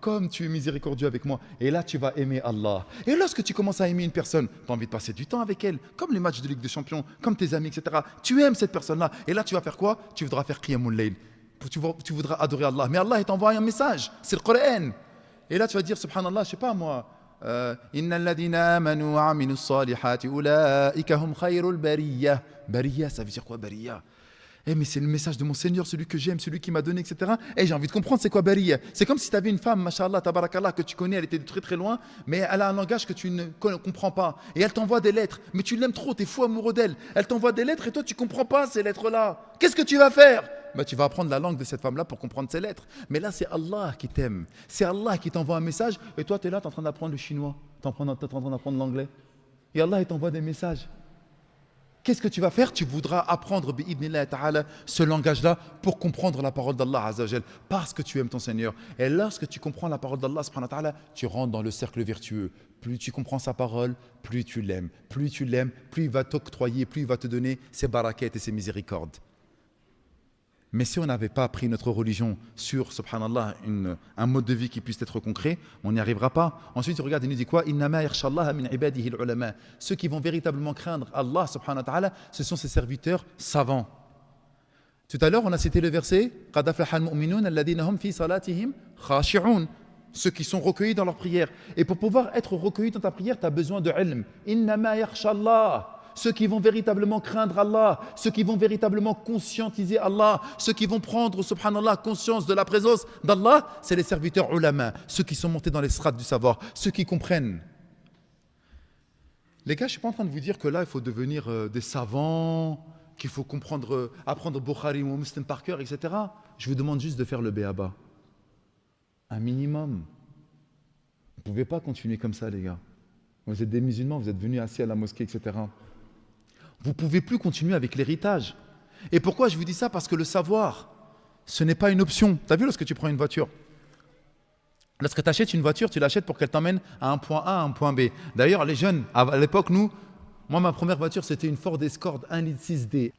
comme tu es miséricordieux avec moi. Et là, tu vas aimer Allah. Et lorsque tu commences à aimer une personne, tu as envie de passer du temps avec elle, comme les matchs de Ligue des Champions, comme tes amis, etc. Tu aimes cette personne-là. Et là, tu vas faire quoi? Tu voudras faire Qiyamul Layl. Tu voudras adorer Allah. Mais Allah, il t'envoie un message. C'est le Coran. Et là, tu vas dire, subhanallah, je sais pas moi, Inna alladhina amanu wa aminu salihati ulaika hum khayrul bariyah. Bariyah, ça veut dire quoi, bariyah? Mais c'est le message de mon Seigneur, celui que j'aime, celui qui m'a donné, etc. Et j'ai envie de comprendre c'est quoi bariyah. C'est comme si tu avais une femme, mashallah, tabarakallah, que tu connais, elle était de très très loin, mais elle a un langage que tu ne comprends pas. Et elle t'envoie des lettres, mais tu l'aimes trop, tu es fou amoureux d'elle. Elle t'envoie des lettres et toi tu ne comprends pas ces lettres-là. Qu'est-ce que tu vas faire? Tu vas apprendre la langue de cette femme-là pour comprendre ses lettres. Mais là, c'est Allah qui t'aime. C'est Allah qui t'envoie un message. Et toi, tu es là, tu es en train d'apprendre le chinois. Tu es en train d'apprendre l'anglais. Et Allah, il t'envoie des messages. Qu'est-ce que tu vas faire? Tu voudras apprendre bi'idhnillah ta'ala ce langage-là pour comprendre la parole d'Allah Azza wa Jal, parce que tu aimes ton Seigneur. Et lorsque tu comprends la parole d'Allah subhanahu wa ta'ala, tu rentres dans le cercle vertueux. Plus tu comprends sa parole, plus tu l'aimes. Plus tu l'aimes, plus il va t'octroyer, plus il va te donner ses barakettes et ses miséricordes. Mais si on n'avait pas appris notre religion sur, subhanallah, un mode de vie qui puisse être concret, on n'y arrivera pas. Ensuite, regarde, il nous dit quoi? Innama yakhshallaha min ibadihi al-ulama. Ceux qui vont véritablement craindre Allah, subhanahu wa ta'ala, ce sont ses serviteurs savants. Tout à l'heure, on a cité le verset Qad aflaha al-mu'minun alladhina hum fi salatihim khashi'un. Ceux qui sont recueillis dans leur prière. Et pour pouvoir être recueilli dans ta prière, tu as besoin de ilm. Innama yakhshallah. Ceux qui vont véritablement craindre Allah, ceux qui vont véritablement conscientiser Allah, ceux qui vont prendre, subhanallah, conscience de la présence d'Allah, c'est les serviteurs ulama, ceux qui sont montés dans les strates du savoir, ceux qui comprennent. Les gars, je ne suis pas en train de vous dire que là, il faut devenir des savants, qu'il faut apprendre Bukhari ou Muslim par cœur, etc. Je vous demande juste de faire le béaba. Un minimum. Vous ne pouvez pas continuer comme ça, les gars. Vous êtes des musulmans, vous êtes venus assis à la mosquée, etc. Vous ne pouvez plus continuer avec l'héritage. Et pourquoi je vous dis ça? Parce que le savoir, ce n'est pas une option. Tu as vu lorsque tu prends une voiture? Lorsque tu achètes une voiture, tu l'achètes pour qu'elle t'emmène à un point A, à un point B. D'ailleurs, les jeunes, à l'époque, moi, ma première voiture, c'était une Ford Escort 1,6 litre 6D.